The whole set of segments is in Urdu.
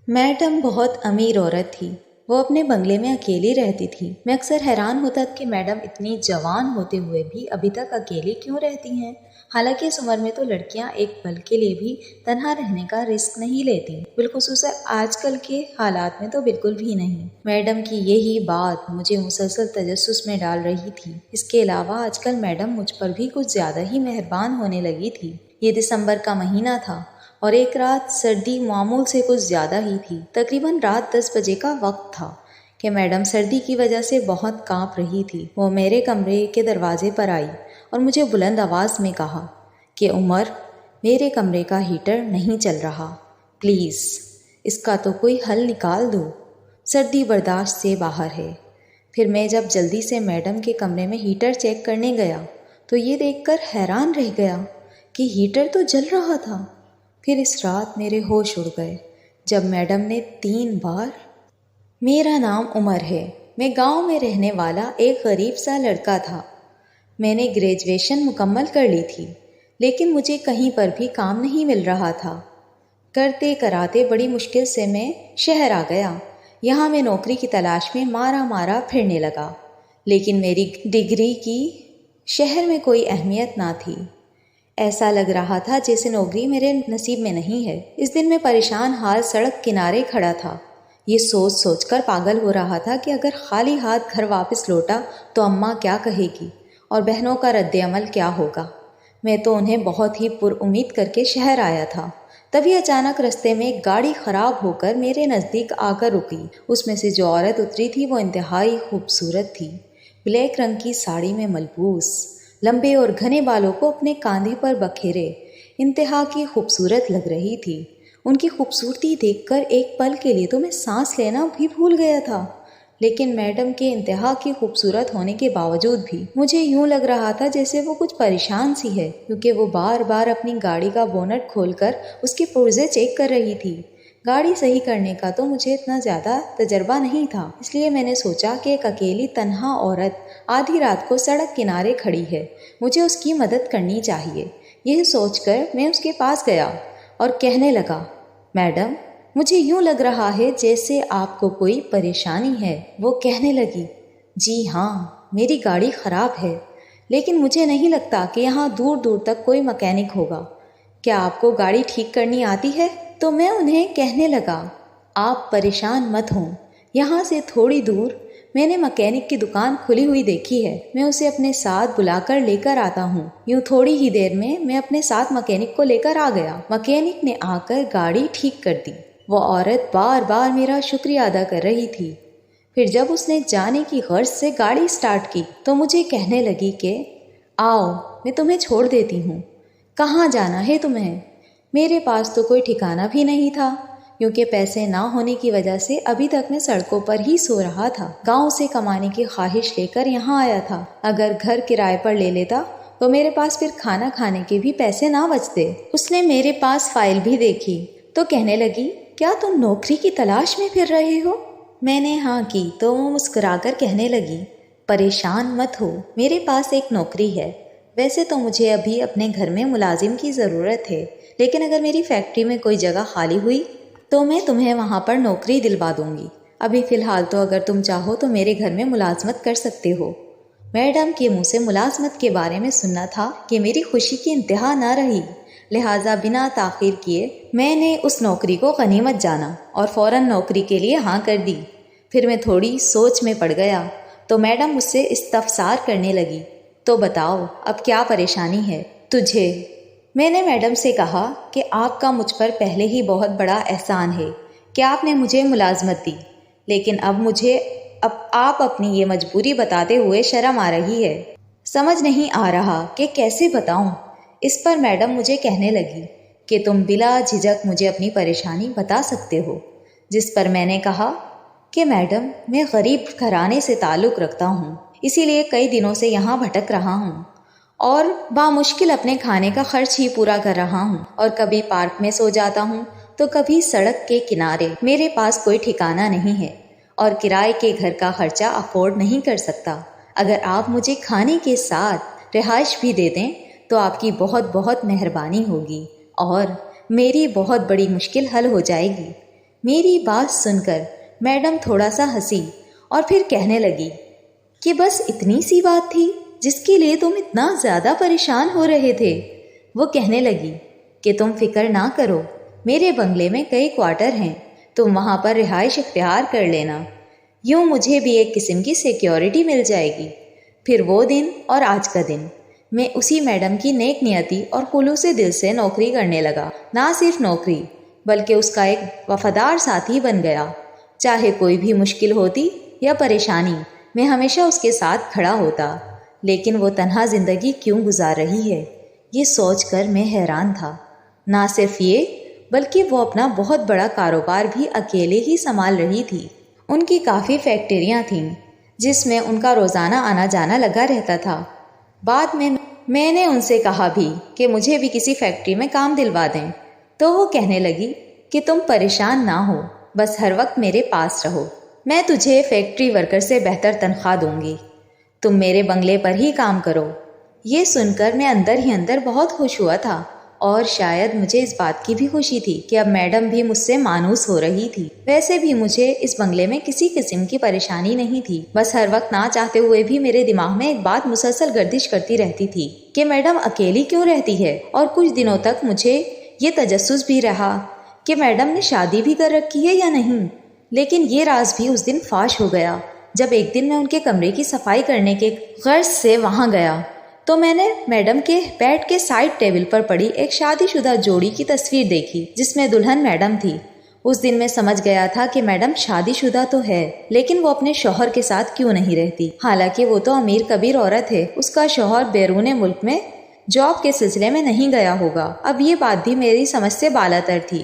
میڈم بہت امیر عورت تھی۔ وہ اپنے بنگلے میں اکیلی رہتی تھی۔ میں اکثر حیران ہوتا کہ میڈم اتنی جوان ہوتے ہوئے بھی ابھی تک اکیلی کیوں رہتی ہیں، حالانکہ اس عمر میں تو لڑکیاں ایک پل کے لیے بھی تنہا رہنے کا رسک نہیں لیتی، بالخصوص آج کل کے حالات میں تو بالکل بھی نہیں۔ میڈم کی یہی بات مجھے مسلسل تجسس میں ڈال رہی تھی۔ اس کے علاوہ آج کل میڈم مجھ پر بھی کچھ زیادہ ہی مہربان ہونے لگی تھی۔ یہ دسمبر کا مہینہ تھا اور ایک رات سردی معمول سے کچھ زیادہ ہی تھی۔ تقریباً رات 10 بجے کا وقت تھا کہ میڈم سردی کی وجہ سے بہت کانپ رہی تھی۔ وہ میرے کمرے کے دروازے پر آئی اور مجھے بلند آواز میں کہا کہ عمر، میرے کمرے کا ہیٹر نہیں چل رہا، پلیز اس کا تو کوئی حل نکال دو، سردی برداشت سے باہر ہے۔ پھر میں جب جلدی سے میڈم کے کمرے میں ہیٹر چیک کرنے گیا تو یہ دیکھ کر حیران رہ گیا کہ ہیٹر تو جل رہا تھا۔ پھر اس رات میرے ہوش اڑ گئے جب میڈم نے 3 بار میرا نام عمر ہے، میں گاؤں میں رہنے والا ایک غریب سا لڑکا تھا۔ میں نے گریجویشن مکمل کر لی تھی، لیکن مجھے کہیں پر بھی کام نہیں مل رہا تھا۔ کرتے کراتے بڑی مشکل سے میں شہر آ گیا۔ یہاں میں نوکری کی تلاش میں مارا پھرنے لگا، لیکن میری ڈگری کی شہر میں کوئی اہمیت نہ تھی۔ ایسا لگ رہا تھا جیسے نوکری میرے نصیب میں نہیں ہے۔ اس دن میں پریشان حال سڑک کنارے کھڑا تھا، یہ سوچ کر پاگل ہو رہا تھا کہ اگر خالی ہاتھ گھر واپس لوٹا تو اماں کیا کہے گی اور بہنوں کا رد عمل کیا ہوگا۔ میں تو انہیں بہت ہی پر امید کر کے شہر آیا تھا، تبھی اچانک رستے میں ایک گاڑی خراب ہو کر میرے نزدیک آ کر رکی۔ اس میں سے جو عورت اتری تھی وہ انتہائی خوبصورت تھی، بلیک رنگ کی ساڑی میں ملبوس، لمبے اور گھنے بالوں کو اپنے کاندھے پر بکھیرے انتہا کی خوبصورت لگ رہی تھی۔ ان کی خوبصورتی دیکھ کر ایک پل کے لیے تو میں سانس لینا بھی بھول گیا تھا، لیکن میڈم کے انتہا کی خوبصورت ہونے کے باوجود بھی مجھے یوں لگ رہا تھا جیسے وہ کچھ پریشان سی ہے، کیونکہ وہ بار بار اپنی گاڑی کا بونٹ کھول کر اس کے پرزے چیک کر رہی تھی۔ گاڑی صحیح کرنے کا تو مجھے اتنا زیادہ تجربہ نہیں تھا، اس لیے میں نے سوچا کہ ایک اکیلی تنہا عورت آدھی رات کو سڑک کنارے کھڑی ہے، مجھے اس کی مدد کرنی چاہیے۔ یہ سوچ کر میں اس کے پاس گیا اور کہنے لگا، میڈم، مجھے یوں لگ رہا ہے جیسے آپ کو کوئی پریشانی ہے۔ وہ کہنے لگی، جی ہاں، میری گاڑی خراب ہے، لیکن مجھے نہیں لگتا کہ یہاں دور دور تک کوئی مکینک ہوگا۔ کیا آپ کو گاڑی ٹھیک کرنی آتی ہے؟ تو میں انہیں کہنے لگا، آپ پریشان مت ہوں، یہاں سے تھوڑی دور میں نے مکینک کی دکان کھلی ہوئی دیکھی ہے، میں اسے اپنے ساتھ بلا کر لے کر آتا ہوں۔ یوں تھوڑی ہی دیر میں اپنے ساتھ مکینک کو لے کر آ گیا۔ مکینک نے آ کر گاڑی ٹھیک کر دی۔ وہ عورت بار بار میرا شکریہ ادا کر رہی تھی۔ پھر جب اس نے جانے کی غرض سے گاڑی سٹارٹ کی تو مجھے کہنے لگی کہ آؤ، میں تمہیں چھوڑ دیتی ہوں، کہاں جانا ہے تمہیں؟ میرے پاس تو کوئی ٹھکانہ بھی نہیں تھا، کیونکہ پیسے نہ ہونے کی وجہ سے ابھی تک میں سڑکوں پر ہی سو رہا تھا۔ گاؤں سے کمانے کی خواہش لے کر یہاں آیا تھا، اگر گھر کرائے پر لے لیتا تو میرے پاس پھر کھانا کھانے کے بھی پیسے نہ بچتے۔ اس نے میرے پاس فائل بھی دیکھی تو کہنے لگی، کیا تم نوکری کی تلاش میں پھر رہے ہو؟ میں نے ہاں کی تو وہ مسکرا کر کہنے لگی، پریشان مت ہو، میرے پاس ایک نوکری ہے۔ ویسے تو مجھے ابھی اپنے گھر میں ملازم کی ضرورت ہے، لیکن اگر میری فیکٹری میں کوئی جگہ خالی ہوئی تو میں تمہیں وہاں پر نوکری دلوا دوں گی۔ ابھی فی الحال تو اگر تم چاہو تو میرے گھر میں ملازمت کر سکتے ہو۔ میڈم کے منہ سے ملازمت کے بارے میں سننا تھا کہ میری خوشی کی انتہا نہ رہی، لہٰذا بنا تاخیر کیے میں نے اس نوکری کو غنیمت جانا اور فوراً نوکری کے لیے ہاں کر دی۔ پھر میں تھوڑی سوچ میں پڑ گیا تو میڈم مجھ سے استفسار کرنے لگی، تو بتاؤ اب کیا پریشانی ہے تجھے؟ میں نے میڈم سے کہا کہ آپ کا مجھ پر پہلے ہی بہت بڑا احسان ہے کہ آپ نے مجھے ملازمت دی، لیکن اب آپ اپنی یہ مجبوری بتاتے ہوئے شرم آ رہی ہے۔ سمجھ نہیں آ رہا کہ کیسے بتاؤں۔ اس پر میڈم مجھے کہنے لگی کہ تم بلا جھجک مجھے اپنی پریشانی بتا سکتے ہو، جس پر میں نے کہا کہ میڈم، میں غریب گھرانے سے تعلق رکھتا ہوں، اسی لیے کئی دنوں سے یہاں بھٹک رہا ہوں اور بامشکل اپنے کھانے کا خرچ ہی پورا کر رہا ہوں، اور کبھی پارک میں سو جاتا ہوں تو کبھی سڑک کے کنارے۔ میرے پاس کوئی ٹھکانہ نہیں ہے اور کرائے کے گھر کا خرچہ افورڈ نہیں کر سکتا۔ اگر آپ مجھے کھانے کے ساتھ رہائش بھی دے دیں تو آپ کی بہت بہت مہربانی ہوگی اور میری بہت بڑی مشکل حل ہو جائے گی۔ میری بات سن کر میڈم تھوڑا سا ہنسی اور پھر کہنے لگی کہ بس اتنی سی بات تھی جس کے لیے تم اتنا زیادہ پریشان ہو رہے تھے۔ وہ کہنے لگی کہ تم فکر نہ کرو، میرے بنگلے میں کئی کوارٹر ہیں، تم وہاں پر رہائش اختیار کر لینا، یوں مجھے بھی ایک قسم کی سیکیورٹی مل جائے گی۔ پھر وہ دن اور آج کا دن میں اسی میڈم کی نیک نیتی اور خلوص دل سے نوکری کرنے لگا۔ نہ صرف نوکری بلکہ اس کا ایک وفادار ساتھی بن گیا۔ چاہے کوئی بھی مشکل ہوتی یا پریشانی، میں ہمیشہ اس کے ساتھ کھڑا ہوتا۔ لیکن وہ تنہا زندگی کیوں گزار رہی ہے، یہ سوچ کر میں حیران تھا۔ نہ صرف یہ بلکہ وہ اپنا بہت بڑا کاروبار بھی اکیلے ہی سنبھال رہی تھی۔ ان کی کافی فیکٹریاں تھیں جس میں ان کا روزانہ آنا جانا لگا رہتا تھا۔ بعد میں نے ان سے کہا بھی کہ مجھے بھی کسی فیکٹری میں کام دلوا دیں، تو وہ کہنے لگی کہ تم پریشان نہ ہو، بس ہر وقت میرے پاس رہو، میں تجھے فیکٹری ورکر سے بہتر تنخواہ دوں گی، تم میرے بنگلے پر ہی کام کرو۔ یہ سن کر میں اندر ہی اندر بہت خوش ہوا تھا، اور شاید مجھے اس بات کی بھی خوشی تھی کہ اب میڈم بھی مجھ سے مانوس ہو رہی تھی۔ ویسے بھی مجھے اس بنگلے میں کسی قسم کی پریشانی نہیں تھی، بس ہر وقت نہ چاہتے ہوئے بھی میرے دماغ میں ایک بات مسلسل گردش کرتی رہتی تھی کہ میڈم اکیلی کیوں رہتی ہے، اور کچھ دنوں تک مجھے یہ تجسس بھی رہا کہ میڈم نے شادی بھی کر رکھی ہے یا نہیں۔ لیکن یہ راز بھی اس دن فاش ہو گیا جب ایک دن میں ان کے کمرے کی صفائی کرنے کے غرض سے وہاں گیا، تو میں نے میڈم کے بیڈ کے سائڈ ٹیبل پر پڑی ایک شادی شدہ جوڑی کی تصویر دیکھی جس میں دلہن میڈم تھی۔ اس دن میں سمجھ گیا تھا کہ میڈم شادی شدہ تو ہے، لیکن وہ اپنے شوہر کے ساتھ کیوں نہیں رہتی، حالانکہ وہ تو امیر کبیر عورت ہے، اس کا شوہر بیرون ملک میں جاب کے سلسلے میں نہیں گیا ہوگا۔ اب یہ بات بھی میری سمجھ سے بالاتر تھی۔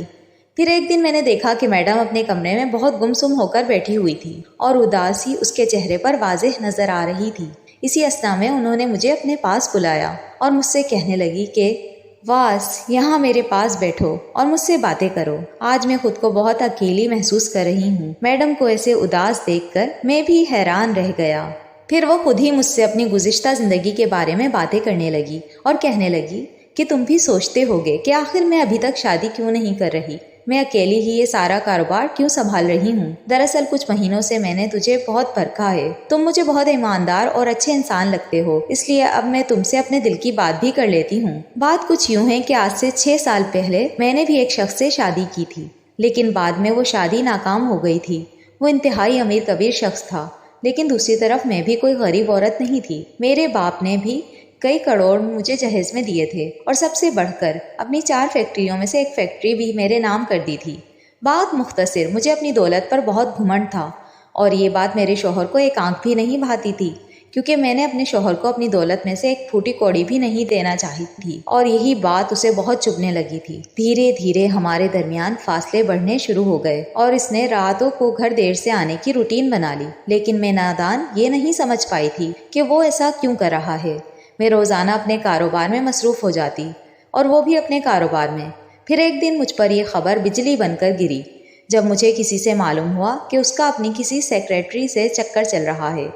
پھر ایک دن میں نے دیکھا کہ میڈم اپنے کمرے میں بہت گمسم ہو کر بیٹھی ہوئی تھی اور اداسی اس کے چہرے پر واضح نظر آ رہی تھی۔ اسی اثنا میں انہوں نے مجھے اپنے پاس بلایا اور مجھ سے کہنے لگی کہ واس، یہاں میرے پاس بیٹھو اور مجھ سے باتیں کرو، آج میں خود کو بہت اکیلی محسوس کر رہی ہوں۔ میڈم کو ایسے اداس دیکھ کر میں بھی حیران رہ گیا۔ پھر وہ خود ہی مجھ سے اپنی گزشتہ زندگی کے بارے میں باتیں کرنے لگی اور کہنے لگی کہ تم بھی سوچتے ہوگے کہ آخر میں ابھی تک شادی کیوں نہیں کر رہی، میں اکیلی ہی یہ سارا کاروبار کیوں سنبھال رہی ہوں۔ دراصل کچھ مہینوں سے میں نے تجھے بہت پرکھا ہے، تم مجھے بہت ایماندار اور اچھے انسان لگتے ہو، اس لیے اب میں تم سے اپنے دل کی بات بھی کر لیتی ہوں۔ بات کچھ یوں ہے کہ آج سے 6 سال پہلے میں نے بھی ایک شخص سے شادی کی تھی، لیکن بعد میں وہ شادی ناکام ہو گئی تھی۔ وہ انتہائی امیر کبیر شخص تھا، لیکن دوسری طرف میں بھی کوئی غریب عورت نہیں تھی۔ میرے باپ نے بھی کئی کروڑ مجھے جہیز میں دیے تھے، اور سب سے بڑھ کر اپنی 4 فیکٹریوں میں سے ایک فیکٹری بھی میرے نام کر دی تھی۔ بات مختصر، مجھے اپنی دولت پر بہت گھمنڈ تھا، اور یہ بات میرے شوہر کو ایک آنکھ بھی نہیں بھاتی تھی، کیونکہ میں نے اپنے شوہر کو اپنی دولت میں سے ایک پھوٹی کوڑی بھی نہیں دینا چاہی تھی، اور یہی بات اسے بہت چبھنے لگی تھی۔ دھیرے دھیرے ہمارے درمیان فاصلے بڑھنے شروع ہو گئے، اور اس نے راتوں کو گھر دیر سے آنے کی روٹین بنا لی، لیکن میں نادان یہ نہیں سمجھ پائی تھی کہ وہ ایسا کیوں کر رہا ہے۔ میں روزانہ اپنے کاروبار میں مصروف ہو جاتی، اور وہ بھی اپنے کاروبار میں۔ پھر ایک دن مجھ پر یہ خبر بجلی بن کر گری جب مجھے کسی سے معلوم ہوا کہ اس کا اپنی کسی سیکریٹری سے چکر چل رہا ہے۔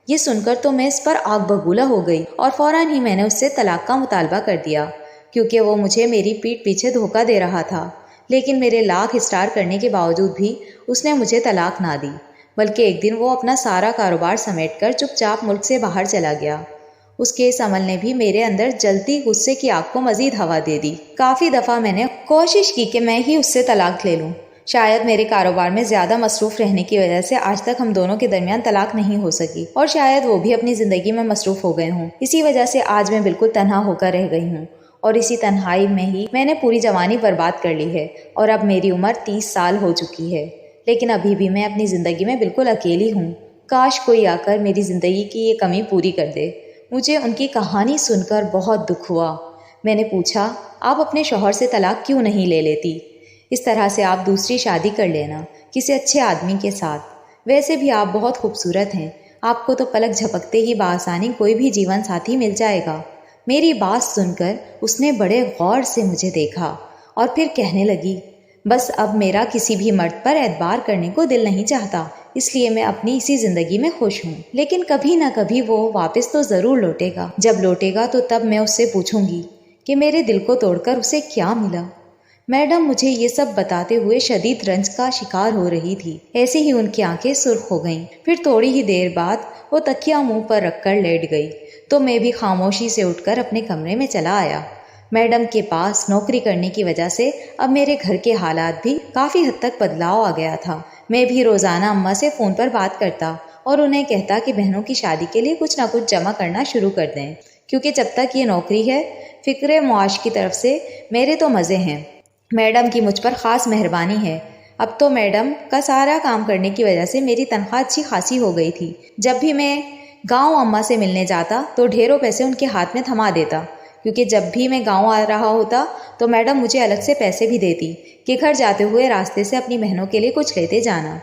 یہ سن کر تو میں اس پر آگ ببولا ہو گئی، اور فوراً ہی میں نے اس سے طلاق کا مطالبہ کر دیا، کیونکہ وہ مجھے میری پیٹھ پیچھے دھوکہ دے رہا تھا۔ لیکن میرے لاکھ اسٹار کرنے کے باوجود بھی اس نے مجھے طلاق نہ دی، بلکہ ایک دن وہ اپنا سارا کاروبار سمیٹ کر چپ چاپ ملک سے باہر چلا گیا۔ اس کے اس عمل نے بھی میرے اندر جلتی غصے کی آگ کو مزید ہوا دے دی۔ کافی دفعہ میں نے کوشش کی کہ میں ہی اس سے طلاق لے لوں۔ شاید میرے کاروبار میں زیادہ مصروف رہنے کی وجہ سے آج تک ہم دونوں کے درمیان طلاق نہیں ہو سکی، اور شاید وہ بھی اپنی زندگی میں مصروف ہو گئے ہوں۔ اسی وجہ سے آج میں بالکل تنہا ہو کر رہ گئی ہوں، اور اسی تنہائی میں ہی میں نے پوری جوانی برباد کر لی ہے، اور اب میری عمر 30 سال ہو چکی ہے، لیکن ابھی بھی میں اپنی زندگی میں بالکل اکیلی ہوں۔ کاش کوئی آ کر میری زندگی کی یہ کمی پوری کر دے۔ مجھے ان کی کہانی سن کر بہت دکھ ہوا۔ میں نے پوچھا، آپ اپنے شوہر سے طلاق کیوں نہیں لے لیتی؟ اس طرح سے آپ دوسری شادی کر لینا کسی اچھے آدمی کے ساتھ، ویسے بھی آپ بہت خوبصورت ہیں، آپ کو تو پلک جھپکتے ہی بآسانی کوئی بھی جیون ساتھی مل جائے گا۔ میری بات سن کر اس نے بڑے غور سے مجھے دیکھا اور پھر کہنے لگی، بس اب میرا کسی بھی مرد پر اعتبار کرنے کو دل نہیں چاہتا، اس لیے میں اپنی اسی زندگی میں خوش ہوں، لیکن کبھی نہ کبھی وہ واپس تو ضرور لوٹے گا۔ جب لوٹے گا تو تب میں اس سے پوچھوں گی کہ میرے دل کو توڑ کر اسے کیا ملا۔ میڈم مجھے یہ سب بتاتے ہوئے شدید رنج کا شکار ہو رہی تھی۔ ایسے ہی ان کی آنکھیں سرخ ہو گئیں۔ پھر تھوڑی ہی دیر بعد وہ تکیہ منہ پر رکھ کر لیٹ گئی تو میں بھی خاموشی سے اٹھ کر اپنے کمرے میں چلا آیا۔ میڈم کے پاس نوکری کرنے کی وجہ سے اب میرے گھر کے حالات بھی کافی حد تک بدلاؤ آ گیا تھا۔ میں بھی روزانہ اماں سے فون پر بات کرتا اور انہیں کہتا کہ بہنوں کی شادی کے لیے کچھ نہ کچھ جمع کرنا شروع کر دیں، کیونکہ جب تک یہ نوکری ہے فکر معاش کی طرف سے میرے تو مزے ہیں۔ میڈم کی مجھ پر خاص مہربانی ہے۔ اب تو میڈم کا سارا کام کرنے کی وجہ سے میری تنخواہ اچھی خاصی ہو گئی تھی۔ جب بھی میں گاؤں اماں سے ملنے جاتا تو ڈھیروں پیسے ان کے ہاتھ میں تھما دیتا، کیونکہ جب بھی میں گاؤں آ رہا ہوتا تو میڈم مجھے الگ سے پیسے بھی دیتی کہ گھر جاتے ہوئے راستے سے اپنی بہنوں کے لیے کچھ لیتے جانا۔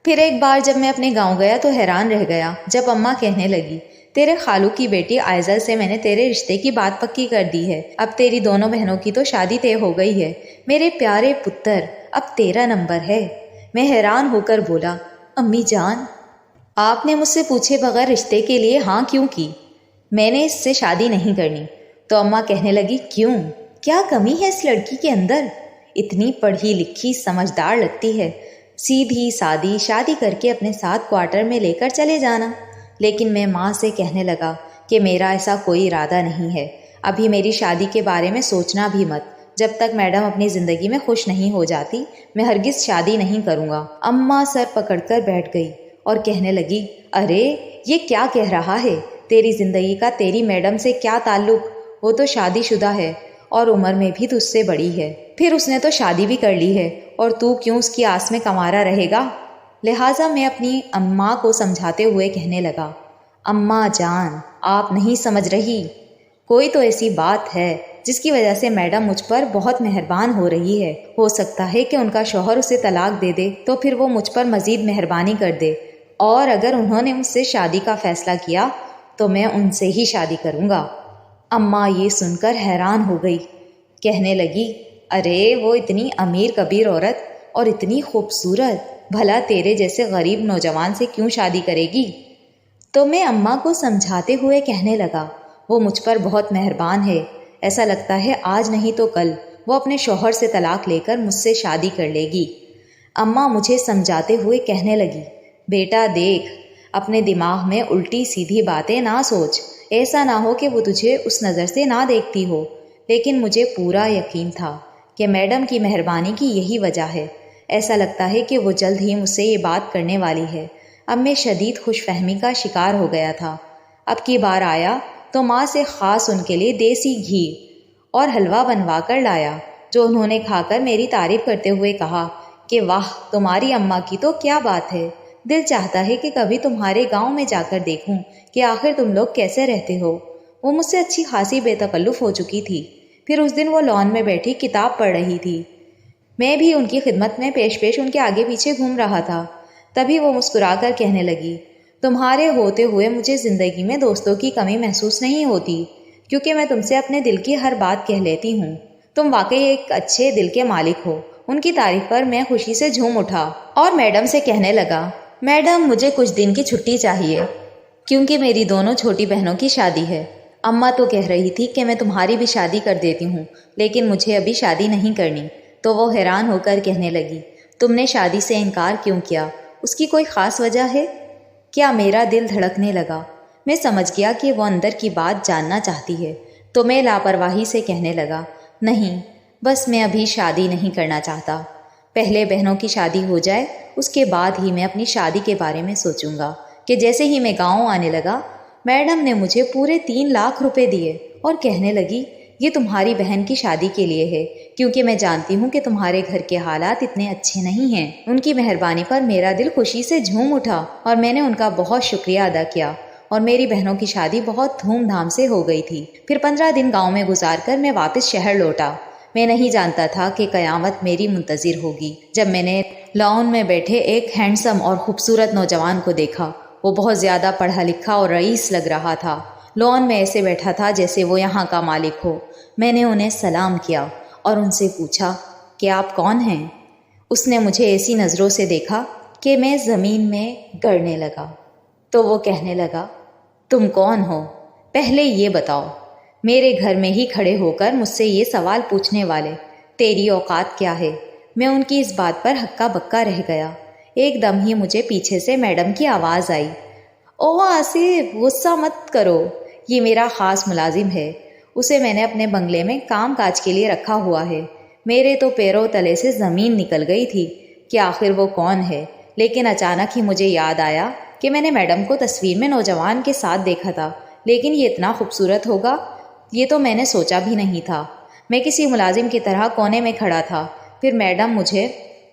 پھر ایک بار جب میں اپنے گاؤں گیا تو حیران رہ گیا جب اماں کہنے لگی، تیرے خالو کی بیٹی آئزل سے میں نے تیرے رشتے کی بات پکی کر دی ہے، اب تیری دونوں بہنوں کی تو شادی طے ہو گئی ہے، میرے پیارے پتر اب تیرا نمبر ہے۔ میں حیران ہو کر بولا، امی جان آپ نے مجھ سے پوچھے بغیر رشتے کے لیے ہاں کیوں کی؟ میں نے اس سے شادی نہیں کرنی۔ تو اماں کہنے لگی، کیوں؟ کیا کمی ہے اس لڑکی کے اندر؟ اتنی پڑھی لکھی سمجھدار لگتی ہے، سیدھی سادی، شادی کر کے اپنے ساتھ کوارٹر میں لے کر چلے جانا۔ لیکن میں ماں سے کہنے لگا کہ میرا ایسا کوئی ارادہ نہیں ہے، ابھی میری شادی کے بارے میں سوچنا بھی مت، جب تک میڈم اپنی زندگی میں خوش نہیں ہو جاتی میں ہرگز شادی نہیں کروں گا۔ اماں سر پکڑ کر بیٹھ گئی اور کہنے لگی، ارے یہ کیا کہہ رہا ہے؟ تیری زندگی کا تیری میڈم سے کیا تعلق؟ وہ تو شادی شدہ ہے اور عمر میں بھی تجھ سے بڑی ہے، پھر اس نے تو شادی بھی کر لی ہے اور تو کیوں اس کی آس میں کمارا رہے گا؟ لہٰذا میں اپنی اماں کو سمجھاتے ہوئے کہنے لگا، اماں جان آپ نہیں سمجھ رہی، کوئی تو ایسی بات ہے جس کی وجہ سے میڈم مجھ پر بہت مہربان ہو رہی ہے۔ ہو سکتا ہے کہ ان کا شوہر اسے طلاق دے دے تو پھر وہ مجھ پر مزید مہربانی کر دے، اور اگر انہوں نے مجھ سے شادی کا فیصلہ کیا تو میں ان سے ہی شادی کروں گا۔ اماں یہ سن کر حیران ہو گئی، کہنے لگی، ارے وہ اتنی امیر کبیر عورت اور اتنی خوبصورت، بھلا تیرے جیسے غریب نوجوان سے کیوں شادی کرے گی؟ تو میں اماں کو سمجھاتے ہوئے کہنے لگا، وہ مجھ پر بہت مہربان ہے، ایسا لگتا ہے آج نہیں تو کل وہ اپنے شوہر سے طلاق لے کر مجھ سے شادی کر لے گی۔ اماں مجھے سمجھاتے ہوئے کہنے لگی، بیٹا دیکھ، اپنے دماغ میں الٹی سیدھی باتیں نہ سوچ، ایسا نہ ہو کہ وہ تجھے اس نظر سے نہ دیکھتی ہو۔ لیکن مجھے پورا یقین تھا کہ میڈم کی مہربانی کی یہی وجہ ہے، ایسا لگتا ہے کہ وہ جلد ہی مجھ سے یہ بات کرنے والی ہے۔ اب میں شدید خوش فہمی کا شکار ہو گیا تھا۔ اب کی بار آیا تو ماں سے خاص ان کے لیے دیسی گھی اور حلوہ بنوا کر لایا، جو انہوں نے کھا کر میری تعریف کرتے ہوئے کہا کہ واہ تمہاری اماں کی تو کیا بات ہے، دل چاہتا ہے کہ کبھی تمہارے گاؤں میں جا کر دیکھوں کہ آخر تم لوگ کیسے رہتے ہو۔ وہ مجھ سے اچھی خاصی بے تکلف ہو چکی تھی۔ پھر اس دن وہ لان میں بیٹھی کتاب پڑھ رہی تھی، میں بھی ان کی خدمت میں پیش پیش ان کے آگے پیچھے گھوم رہا تھا۔ تبھی وہ مسکرا کر کہنے لگی، تمہارے ہوتے ہوئے مجھے زندگی میں دوستوں کی کمی محسوس نہیں ہوتی، کیونکہ میں تم سے اپنے دل کی ہر بات کہہ لیتی ہوں۔ تم واقعی ایک اچھے دل کے مالک ہو۔ ان کی تعریف پر میں خوشی سے جھوم اٹھا اور میڈم سے کہنے لگا، میڈم مجھے کچھ دن کی چھٹی چاہیے، کیونکہ میری دونوں چھوٹی بہنوں کی شادی ہے۔ اماں تو کہہ رہی تھی کہ میں تمہاری بھی شادی کر دیتی ہوں، لیکن مجھے ابھی شادی نہیں کرنی۔ تو وہ حیران ہو کر کہنے لگی، تم نے شادی سے انکار کیوں کیا؟ اس کی کوئی خاص وجہ ہے کیا؟ میرا دل دھڑکنے لگا۔ میں سمجھ گیا کہ وہ اندر کی بات جاننا چاہتی ہے، تو میں لاپرواہی سے کہنے لگا، نہیں، بس میں ابھی شادی نہیں کرنا چاہتا، پہلے بہنوں کی شادی ہو جائے، اس کے بعد ہی میں اپنی شادی کے بارے میں سوچوں گا۔ کہ جیسے ہی میں گاؤں آنے لگا میڈم نے مجھے پورے 3 لاکھ روپے دیے اور کہنے لگی، یہ تمہاری بہن کی شادی کے لیے ہے، کیونکہ میں جانتی ہوں کہ تمہارے گھر کے حالات اتنے اچھے نہیں ہیں۔ ان کی مہربانی پر میرا دل خوشی سے جھوم اٹھا اور میں نے ان کا بہت شکریہ ادا کیا، اور میری بہنوں کی شادی بہت دھوم دھام سے ہو گئی تھی۔ پھر 15 دن گاؤں میں گزار کر میں واپس شہر لوٹا۔ میں نہیں جانتا تھا کہ قیامت میری منتظر ہوگی جب میں نے لاؤن میں بیٹھے ایک ہینڈسم اور خوبصورت نوجوان کو دیکھا۔ وہ بہت زیادہ پڑھا لکھا اور رئیس لگ رہا تھا۔ لان میں ایسے بیٹھا تھا جیسے وہ یہاں کا مالک ہو۔ میں نے انہیں سلام کیا اور ان سے پوچھا کہ آپ کون ہیں؟ اس نے مجھے ایسی نظروں سے دیکھا کہ میں زمین میں گڑنے لگا۔ تو وہ کہنے لگا، تم کون ہو؟ پہلے یہ بتاؤ۔ میرے گھر میں ہی کھڑے ہو کر مجھ سے یہ سوال پوچھنے والے تیری اوقات کیا ہے؟ میں ان کی اس بات پر ہکا بکا رہ گیا۔ ایک دم ہی مجھے پیچھے سے میڈم کی آواز آئی، اوہ آصف غصہ مت کرو، یہ میرا خاص ملازم ہے، اسے میں نے اپنے بنگلے میں کام کاج کے لیے رکھا ہوا ہے۔ میرے تو پیروں تلے سے زمین نکل گئی تھی کہ آخر وہ کون ہے، لیکن اچانک ہی مجھے یاد آیا کہ میں نے میڈم کو تصویر میں نوجوان کے ساتھ دیکھا تھا، لیکن یہ اتنا خوبصورت ہوگا یہ تو میں نے سوچا بھی نہیں تھا۔ میں کسی ملازم کی طرح کونے میں کھڑا تھا۔ پھر میڈم مجھے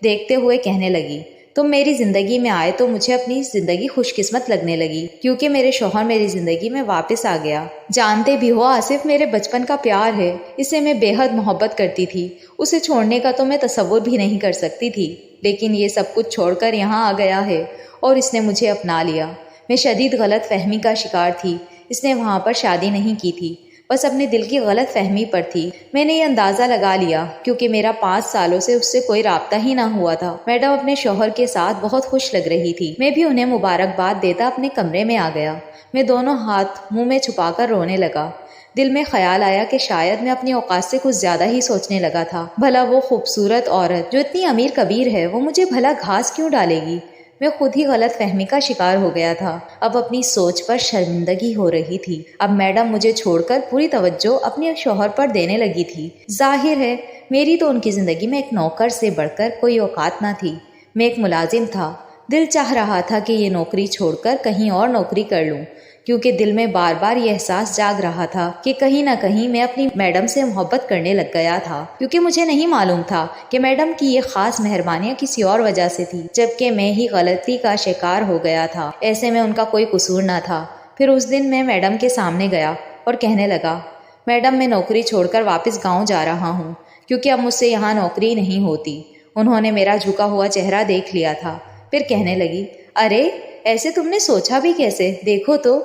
دیکھتے ہوئے کہنے لگی، تم میری زندگی میں آئے تو مجھے اپنی زندگی خوش قسمت لگنے لگی، کیونکہ میرے شوہر میری زندگی میں واپس آ گیا۔ جانتے بھی ہو آصف میرے بچپن کا پیار ہے، اسے میں بے حد محبت کرتی تھی، اسے چھوڑنے کا تو میں تصور بھی نہیں کر سکتی تھی، لیکن یہ سب کچھ چھوڑ کر یہاں آ گیا ہے اور اس نے مجھے اپنا لیا۔ میں شدید غلط فہمی کا شکار تھی، اس نے وہاں پر شادی نہیں کی تھی، بس اپنے دل کی غلط فہمی پر تھی۔ میں نے یہ اندازہ لگا لیا کیونکہ میرا 5 سالوں سے اس سے کوئی رابطہ ہی نہ ہوا تھا۔ میڈم اپنے شوہر کے ساتھ بہت خوش لگ رہی تھی، میں بھی انہیں مبارکباد دیتا اپنے کمرے میں آ گیا۔ میں دونوں ہاتھ منہ میں چھپا کر رونے لگا۔ دل میں خیال آیا کہ شاید میں اپنی اوقات سے کچھ زیادہ ہی سوچنے لگا تھا۔ بھلا وہ خوبصورت عورت جو اتنی امیر کبیر ہے وہ مجھے بھلا گھاس کیوں ڈالے گی؟ میں خود ہی غلط فہمی کا شکار ہو گیا تھا۔ اب اپنی سوچ پر شرمندگی ہو رہی تھی۔ اب میڈم مجھے چھوڑ کر پوری توجہ اپنے شوہر پر دینے لگی تھی۔ ظاہر ہے میری تو ان کی زندگی میں ایک نوکر سے بڑھ کر کوئی اوقات نہ تھی۔ میں ایک ملازم تھا۔ دل چاہ رہا تھا کہ یہ نوکری چھوڑ کر کہیں اور نوکری کر لوں، کیونکہ دل میں بار بار یہ احساس جاگ رہا تھا کہ کہیں نہ کہیں میں اپنی میڈم سے محبت کرنے لگ گیا تھا، کیونکہ مجھے نہیں معلوم تھا کہ میڈم کی یہ خاص مہربانیاں کسی اور وجہ سے تھی، جبکہ میں ہی غلطی کا شکار ہو گیا تھا۔ ایسے میں ان کا کوئی قصور نہ تھا۔ پھر اس دن میں میڈم کے سامنے گیا اور کہنے لگا، میڈم میں نوکری چھوڑ کر واپس گاؤں جا رہا ہوں، کیونکہ اب مجھ سے یہاں نوکری نہیں ہوتی۔ انہوں نے میرا جھکا ہوا چہرہ دیکھ لیا تھا۔ پھر کہنے لگی، ارے ایسے تم نے سوچا بھی کیسے؟ دیکھو تو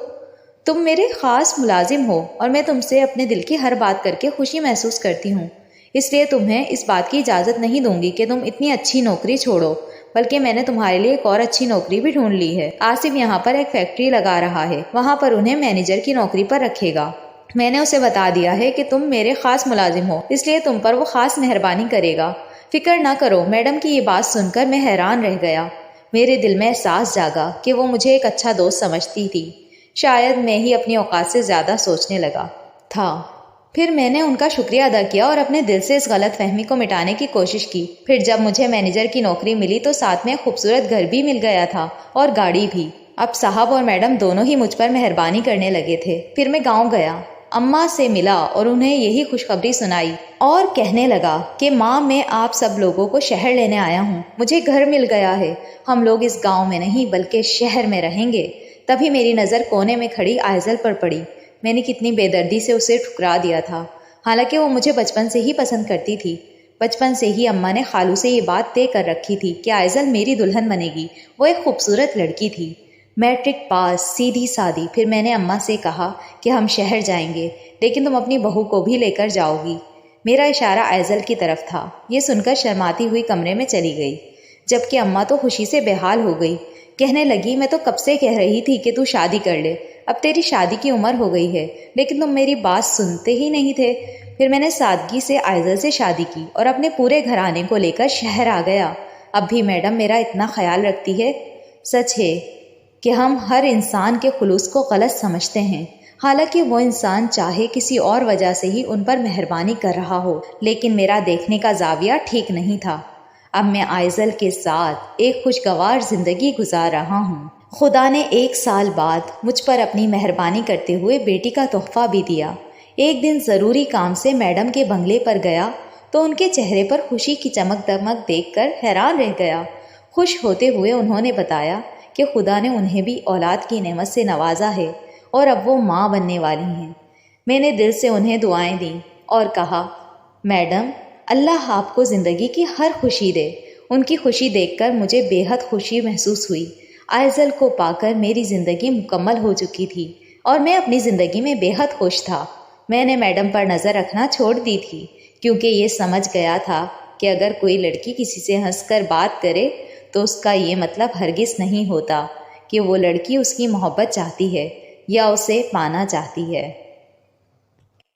تم میرے خاص ملازم ہو اور میں تم سے اپنے دل کی ہر بات کر کے خوشی محسوس کرتی ہوں، اس لیے تمہیں اس بات کی اجازت نہیں دوں گی کہ تم اتنی اچھی نوکری چھوڑو، بلکہ میں نے تمہارے لیے ایک اور اچھی نوکری بھی ڈھونڈ لی ہے۔ آصف یہاں پر ایک فیکٹری لگا رہا ہے، وہاں پر انہیں مینیجر کی نوکری پر رکھے گا۔ میں نے اسے بتا دیا ہے کہ تم میرے خاص ملازم ہو، اس لیے تم پر وہ خاص مہربانی کرے گا۔ فکر نہ کرو۔ میڈم کی یہ بات سن کر میں حیران رہ گیا۔ میرے دل میں احساس جاگا کہ وہ مجھے ایک اچھا دوست سمجھتی تھی۔ شاید میں ہی اپنی اوقات سے زیادہ سوچنے لگا تھا۔ پھر میں نے ان کا شکریہ ادا کیا اور اپنے دل سے اس غلط فہمی کو مٹانے کی کوشش کی۔ پھر جب مجھے مینیجر کی نوکری ملی تو ساتھ میں خوبصورت گھر بھی مل گیا تھا اور گاڑی بھی۔ اب صاحب اور میڈم دونوں ہی مجھ پر مہربانی کرنے لگے تھے۔ پھر میں گاؤں گیا، اماں سے ملا اور انہیں یہی خوشخبری سنائی اور کہنے لگا کہ ماں میں آپ سب لوگوں کو شہر لینے آیا ہوں، مجھے گھر مل گیا ہے، ہم لوگ اس گاؤں میں نہیں بلکہ شہر میں رہیں گے۔ تبھی میری نظر کونے میں کھڑی آئزل پر پڑی۔ میں نے کتنی بے دردی سے اسے ٹھکرا دیا تھا، حالانکہ وہ مجھے بچپن سے ہی پسند کرتی تھی۔ بچپن سے ہی اماں نے خالو سے یہ بات طے کر رکھی تھی کہ آئزل میری دلہن بنے گی۔ وہ ایک خوبصورت لڑکی تھی، میٹرک پاس، سیدھی سادی۔ پھر میں نے اماں سے کہا کہ ہم شہر جائیں گے، لیکن تم اپنی بہو کو بھی لے کر جاؤ گی۔ میرا اشارہ آئزل کی طرف تھا۔ یہ سن کر شرماتی ہوئی کمرے میں چلی گئی، جبکہ اماں تو خوشی سے بے حال ہو گئی۔ کہنے لگی، میں تو کب سے کہہ رہی تھی کہ تو شادی کر لے، اب تیری شادی کی عمر ہو گئی ہے، لیکن تم میری بات سنتے ہی نہیں تھے۔ پھر میں نے سادگی سے آئزل سے شادی کی اور اپنے پورے گھرانے کو لے کر شہر آ گیا۔ اب بھی میڈم میرا اتنا خیال رکھتی ہے۔ سچ ہے کہ ہم ہر انسان کے خلوص کو غلط سمجھتے ہیں، حالانکہ وہ انسان چاہے کسی اور وجہ سے ہی ان پر مہربانی کر رہا ہو، لیکن میرا دیکھنے کا زاویہ ٹھیک نہیں تھا۔ اب میں آئزل کے ساتھ ایک خوشگوار زندگی گزار رہا ہوں۔ خدا نے 1 سال بعد مجھ پر اپنی مہربانی کرتے ہوئے بیٹی کا تحفہ بھی دیا۔ ایک دن ضروری کام سے میڈم کے بنگلے پر گیا تو ان کے چہرے پر خوشی کی چمک دمک دیکھ کر حیران رہ گیا۔ خوش ہوتے ہوئے انہوں نے بتایا کہ خدا نے انہیں بھی اولاد کی نعمت سے نوازا ہے اور اب وہ ماں بننے والی ہیں۔ میں نے دل سے انہیں دعائیں دیں اور کہا، میڈم اللہ آپ کو زندگی کی ہر خوشی دے۔ ان کی خوشی دیکھ کر مجھے بے حد خوشی محسوس ہوئی۔ آئزل کو پا کر میری زندگی مکمل ہو چکی تھی اور میں اپنی زندگی میں بے حد خوش تھا۔ میں نے میڈم پر نظر رکھنا چھوڑ دی تھی، کیونکہ یہ سمجھ گیا تھا کہ اگر کوئی لڑکی کسی سے ہنس کر بات کرے تو اس کا یہ مطلب ہرگز نہیں ہوتا کہ وہ لڑکی اس کی محبت چاہتی ہے یا اسے پانا چاہتی ہے۔